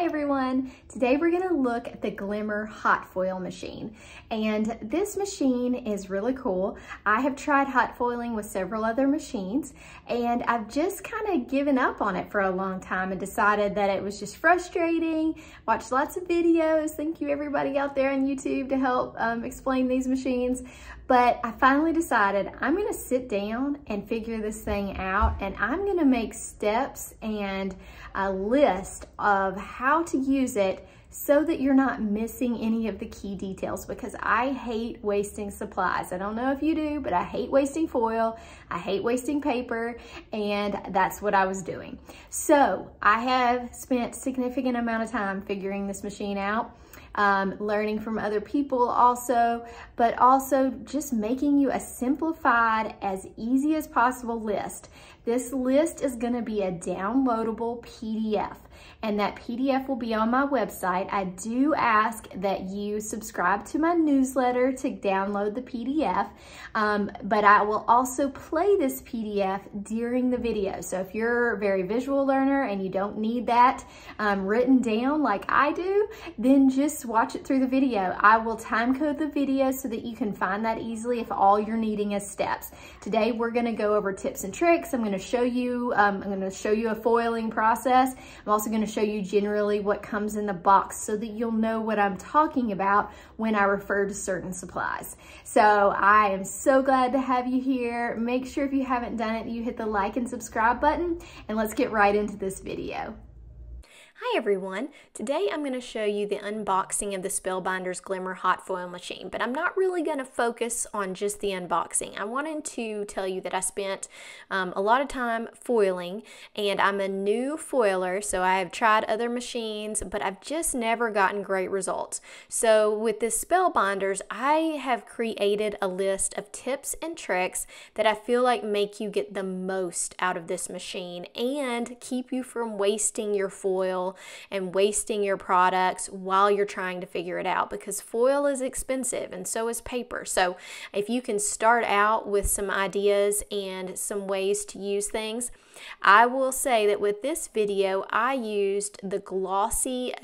Hi everyone! Today we're going to look at the Glimmer hot foil machine, and this machine is really cool. I have tried hot foiling with several other machines, and I've just kind of given up on it for a long time and decided that it was just frustrating. Watched lots of videos. Thank you everybody out there on YouTube to help explain these machines. But I finally decided I'm gonna sit down and figure this thing out, and I'm gonna make steps and a list of how to use it so that you're not missing any of the key details, because I hate wasting supplies. I don't know if you do, but I hate wasting foil, I hate wasting paper, and that's what I was doing. So I have spent a significant amount of time figuring this machine out. Learning from other people also, but also just making you a simplified, as easy as possible list. This list is going to be a downloadable PDF, and that PDF will be on my website. I do ask that you subscribe to my newsletter to download the PDF, but I will also play this PDF during the video. So if you're a very visual learner and you don't need that written down like I do, then just watch it through the video. I will time code the video so that you can find that easily if all you're needing is steps. Today we're going to go over tips and tricks. I'm going to show you a foiling process. I'm also going to show you generally what comes in the box so that you'll know what I'm talking about when I refer to certain supplies. So I am so glad to have you here. Make sure if you haven't done it, you hit the like and subscribe button, and let's get right into this video. Hi everyone! Today I'm going to show you the unboxing of the Spellbinders Glimmer hot foil machine, but I'm not really going to focus on just the unboxing. I wanted to tell you that I spent a lot of time foiling, and I'm a new foiler, so I have tried other machines, but I've just never gotten great results. So with this Spellbinders, I have created a list of tips and tricks that I feel like make you get the most out of this machine and keep you from wasting your foil and wasting your products while you're trying to figure it out, because foil is expensive and so is paper. So if you can start out with some ideas and some ways to use things, I will say that with this video I used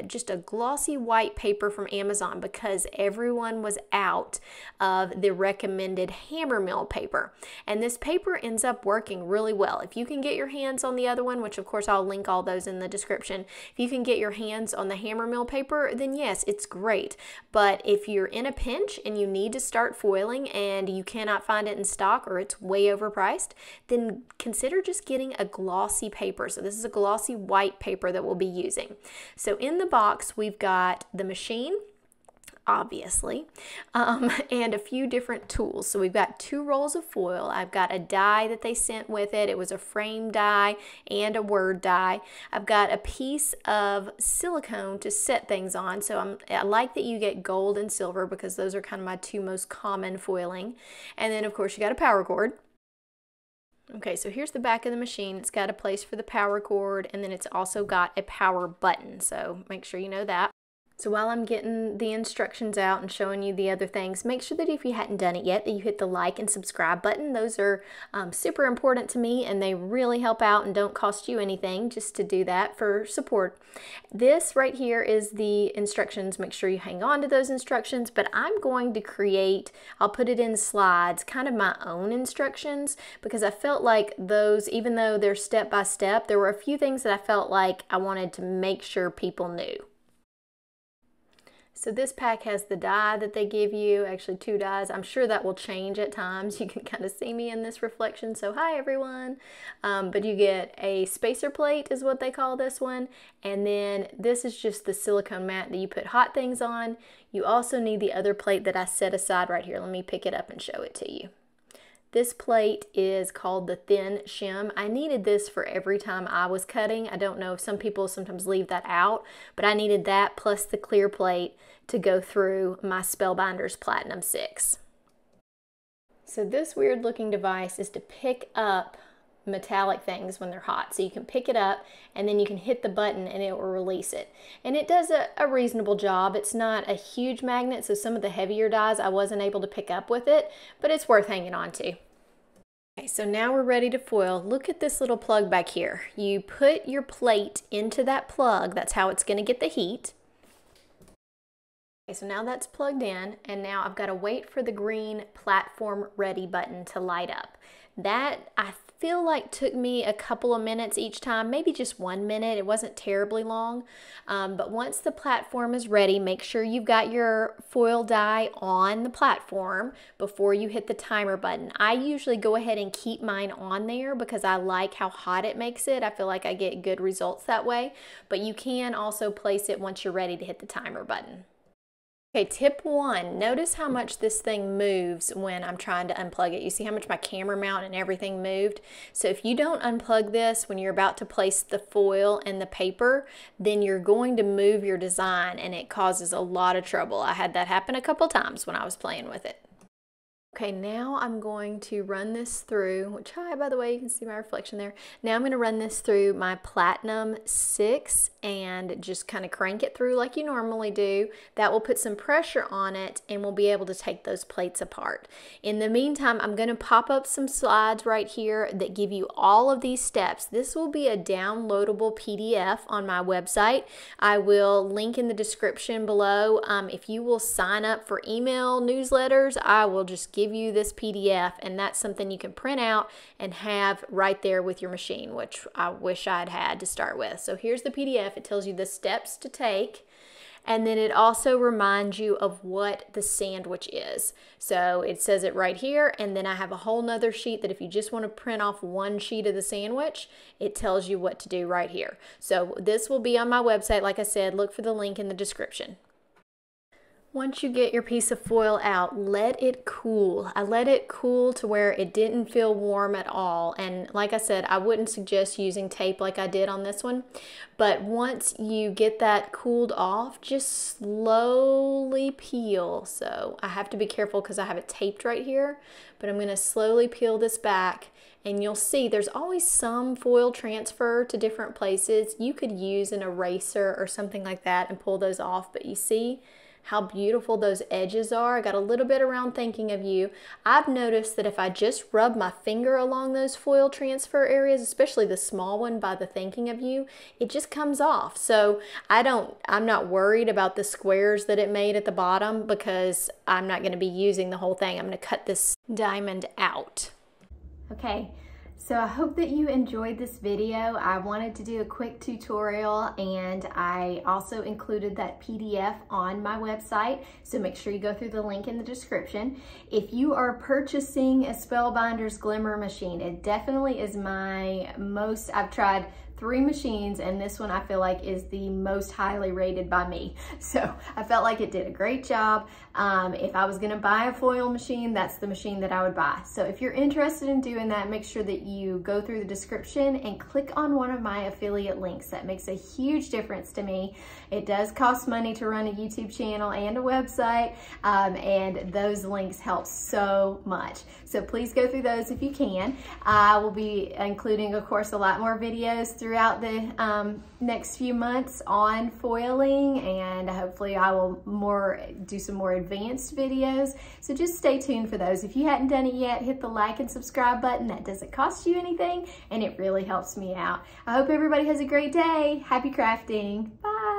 just a glossy white paper from Amazon because everyone was out of the recommended hammer mill paper, and this paper ends up working really well. If you can get your hands on the other one, which of course I'll link all those in the description, if you can get your hands on the hammer mill paper, then yes, it's great. But if you're in a pinch and you need to start foiling and you cannot find it in stock or it's way overpriced, then consider just getting a glossy paper. So this is a glossy white paper that we'll be using. So in the box we've got the machine, obviously, and a few different tools. So we've got 2 rolls of foil. I've got a die that they sent with it. It was a frame die and a word die. I've got a piece of silicone to set things on. So I like that you get gold and silver because those are kind of my 2 most common foiling. And then of course you got a power cord. Okay, so here's the back of the machine. It's got a place for the power cord, and then it's also got a power button, so make sure you know that. So while I'm getting the instructions out and showing you the other things, make sure that if you hadn't done it yet, that you hit the like and subscribe button. Those are super important to me, and they really help out and don't cost you anything just to do that for support. This right here is the instructions. Make sure you hang on to those instructions, but I'm going to create, I'll put it in slides, kind of my own instructions, because I felt like those, even though they're step by step, there were a few things that I felt like I wanted to make sure people knew. So this pack has the die that they give you, actually 2 dies. I'm sure that will change at times. You can kind of see me in this reflection, so hi everyone. But you get a spacer plate is what they call this one, and then this is just the silicone mat that you put hot things on. You also need the other plate that I set aside right here. Let me pick it up and show it to you. This plate is called the thin shim. I needed this for every time I was cutting. I don't know if some people sometimes leave that out, but I needed that plus the clear plate to go through my Spellbinders Platinum 6. So this weird looking device is to pick up metallic things when they're hot. So you can pick it up and then you can hit the button and it will release it. And it does a reasonable job. It's not a huge magnet, so some of the heavier dies I wasn't able to pick up with it, but it's worth hanging on to. Okay, so now we're ready to foil. Look at this little plug back here. You put your plate into that plug. That's how it's going to get the heat. Okay, so now that's plugged in, and now I've got to wait for the green platform ready button to light up. That, I feel like, took me a couple of minutes each time, maybe just 1 minute. It wasn't terribly long, but once the platform is ready, make sure you've got your foil die on the platform before you hit the timer button. I usually go ahead and keep mine on there because I like how hot it makes it. I feel like I get good results that way, but you can also place it once you're ready to hit the timer button. Okay, tip 1, notice how much this thing moves when I'm trying to unplug it. You see how much my camera mount and everything moved? So if you don't unplug this when you're about to place the foil and the paper, then you're going to move your design and it causes a lot of trouble. I had that happen a couple times when I was playing with it. Okay, now I'm going to run this through, which, hi, by the way, you can see my reflection there. Now I'm going to run this through my Platinum 6 and just kind of crank it through like you normally do. That will put some pressure on it and we'll be able to take those plates apart. In the meantime, I'm going to pop up some slides right here that give you all of these steps. This will be a downloadable PDF on my website. I will link in the description below. If you will sign up for email newsletters, I will just give you this PDF, and that's something you can print out and have right there with your machine, which I wish I'd had to start with. So here's the PDF. It tells you the steps to take, and then it also reminds you of what the sandwich is. So it says it right here, and then I have a whole nother sheet that if you just want to print off one sheet of the sandwich, it tells you what to do right here. So this will be on my website. Like I said, look for the link in the description. Once you get your piece of foil out, let it cool. I let it cool to where it didn't feel warm at all. And like I said, I wouldn't suggest using tape like I did on this one. But once you get that cooled off, just slowly peel. So I have to be careful because I have it taped right here. But I'm going to slowly peel this back. And you'll see there's always some foil transfer to different places. You could use an eraser or something like that and pull those off. But you see how beautiful those edges are. I got a little bit around thinking of you. I've noticed that if I just rub my finger along those foil transfer areas, especially the small one by the thinking of you, it just comes off. So I'm not worried about the squares that it made at the bottom because I'm not going to be using the whole thing. I'm going to cut this diamond out. Okay, so I hope that you enjoyed this video. I wanted to do a quick tutorial, and I also included that PDF on my website, so make sure you go through the link in the description. If you are purchasing a Spellbinders Glimmer machine, it definitely is I've tried 3 machines, and this one I feel like is the most highly rated by me. So I felt like it did a great job. If I was gonna buy a foil machine, that's the machine that I would buy. So if you're interested in doing that, make sure that you go through the description and click on one of my affiliate links. That makes a huge difference to me. It does cost money to run a YouTube channel and a website, and those links help so much. So please go through those if you can. I will be including, of course, a lot more videos throughout the next few months on foiling, and hopefully I will do some more advanced videos. So just stay tuned for those. If you hadn't done it yet, hit the like and subscribe button. That doesn't cost you anything, and it really helps me out. I hope everybody has a great day. Happy crafting. Bye.